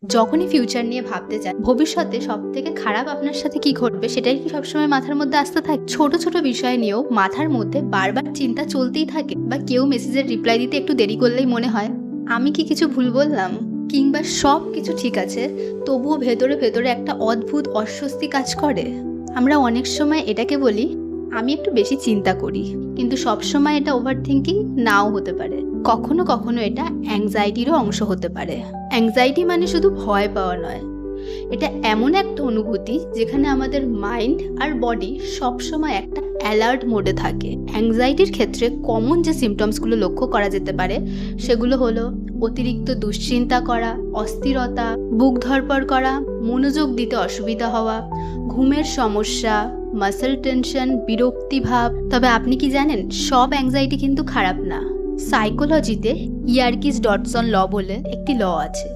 যখনই ফিউচার নিয়ে ভাবতে চান, ভবিষ্যতে সবথেকে খারাপ আপনার সাথে কি ঘটবে সেটাই কি সবসময় মাথার মধ্যে আসতে থাকে? ছোট ছোট বিষয় নিয়েও মাথার মধ্যে বারবার চিন্তা চলতেই থাকে। বা কেউ মেসেজের রিপ্লাই দিতে একটু দেরি করলেই মনে হয় আমি কি কিছু ভুল বললাম, কিংবা সব কিছু ঠিক আছে তবুও ভেতরে ভেতরে একটা অদ্ভুত অস্বস্তি কাজ করে। আমরা অনেক সময় এটাকে বলি আমি একটু বেশি চিন্তা করি, কিন্তু সবসময় এটা ওভার থিঙ্কিং নাও হতে পারে। কখনো কখনো এটা অ্যাংজাইটিরও অংশ হতে পারে। অ্যাংজাইটি মানে শুধু ভয় পাওয়া নয়, এটা এমন একটা অনুভূতি যেখানে আমাদের মাইন্ড আর বডি সবসময় একটা অ্যালার্ট মোডে থাকে। অ্যাংজাইটির ক্ষেত্রে কমন যে সিমটমসগুলো লক্ষ্য করা যেতে পারে সেগুলো হলো অতিরিক্ত দুশ্চিন্তা করা, অস্থিরতা, বুক ধড়ফড় করা, মনোযোগ দিতে অসুবিধা হওয়া, ঘুমের সমস্যা, মাসেল টেনশন, বিরক্তিভাব। তবে আপনি কি জানেন, সব অ্যাংজাইটি কিন্তু খারাপ না। সাইকোলজিতে ইয়ার্কিস ডটসন ল বলে একটি ল আছে,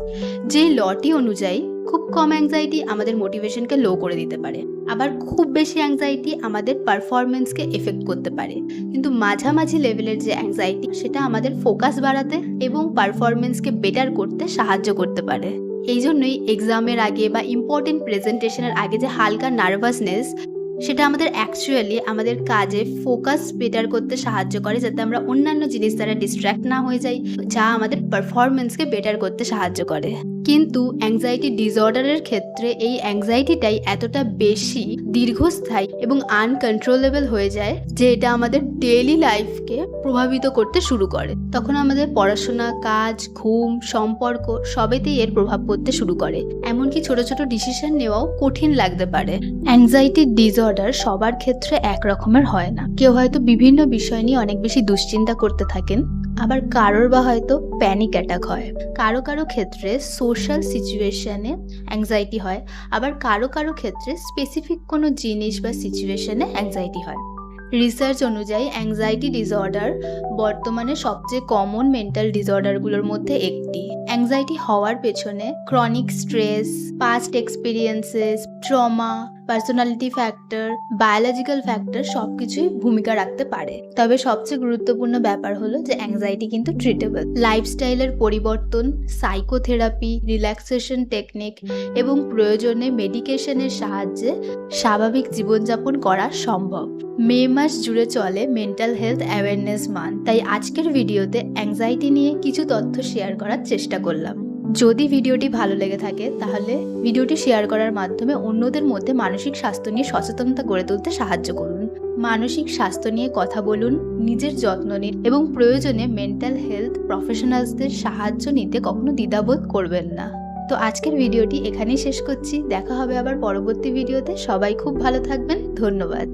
যে লটি অনুযায়ী খুব কম অ্যাংজাইটি আমাদের মোটিভেশনকে লো করে দিতে পারে, আবার খুব বেশি অ্যাংজাইটি আমাদের পারফরমেন্সকে এফেক্ট করতে পারে। কিন্তু মাঝামাঝি লেভেলের যে অ্যাংজাইটি, সেটা আমাদের ফোকাস বাড়াতে এবং পারফরমেন্সকে বেটার করতে সাহায্য করতে পারে। এই জন্যই এক্সামের আগে বা ইম্পর্টেন্ট প্রেজেন্টেশনের আগে যে হালকা নার্ভাসনেস, সেটা আমাদের অ্যাকচুয়ালি আমাদের কাজে ফোকাস বেটার করতে সাহায্য করে, যাতে আমরা অন্যান্য জিনিস দ্বারা ডিস্ট্র্যাক্ট না হয়ে যাই, যা আমাদের পারফরমেন্সকে বেটার করতে সাহায্য করে। কিন্তু অ্যাংজাইটি ডিসঅর্ডারের ক্ষেত্রে এই অ্যাংজাইটিটাই এতটা বেশি দীর্ঘস্থায়ী এবং আনকন্ট্রোলেবল হয়ে যায় যে এটা আমাদের ডেইলি লাইফকে প্রভাবিত করতে শুরু করে। তখন আমাদের পড়াশোনা, কাজ, ঘুম, সম্পর্ক সবেতেই এর প্রভাব পড়তে শুরু করে। এমনকি ছোট ছোট ডিসিশন নেওয়াও কঠিন লাগতে পারে। অ্যাংজাইটি ডিসঅর্ডার সবার ক্ষেত্রে একরকমের হয় না। কেউ হয়তো বিভিন্ন বিষয় নিয়ে অনেক বেশি দুশ্চিন্তা করতে থাকেন, আবার কারোর বা হয়তো প্যানিক অ্যাটাক হয়। কারো কারো ক্ষেত্রে সোশ্যাল সিচুয়েশনে অ্যাংজাইটি হয়, আবার কারো কারো ক্ষেত্রে স্পেসিফিক কোনো জিনিস বা সিচুয়েশনে অ্যাংজাইটি হয়। রিসার্চ অনুযায়ী অ্যাংজাইটি ডিসঅর্ডার বর্তমানে সবচেয়ে কমন মেন্টাল ডিসঅর্ডারগুলোর মধ্যে একটি। অ্যাংজাইটি হওয়ার পেছনে chronic stress, past experiences, trauma, personality factor, biological factor সবকিছুই ভূমিকা রাখতে পারে। তবে সবচেয়ে গুরুত্বপূর্ণ ব্যাপার হলো যে অ্যাংজাইটি কিন্তু ট্রিটেবল। লাইফস্টাইলের পরিবর্তন, সাইকোথেরাপি, রিল্যাক্সেশন টেকনিক এবং প্রয়োজনে মেডিকেশনের সাহায্যে স্বাভাবিক জীবনযাপন করা সম্ভব। মে মাস জুড়ে চলে মেন্টাল হেলথ অ্যাওয়ারনেস মান্থ, তাই আজকের ভিডিওতে অ্যাংজাইটি নিয়ে কিছু তথ্য শেয়ার করার চেষ্টা করলাম। যদি ভিডিওটি ভালো লেগে থাকে তাহলে ভিডিওটি শেয়ার করার মাধ্যমে অন্যদের মধ্যে মানসিক স্বাস্থ্য নিয়ে সচেতনতা গড়ে তুলতে সাহায্য করুন। মানসিক স্বাস্থ্য নিয়ে কথা বলুন, নিজের যত্ন নিন এবং প্রয়োজনে মেন্টাল হেলথ প্রফেশনালসদের সাহায্য নিতে কখনো দ্বিধাবোধ করবেন না। তো আজকের ভিডিওটি এখানেই শেষ করছি। দেখা হবে আবার পরবর্তী ভিডিওতে। সবাই খুব ভালো থাকবেন। ধন্যবাদ।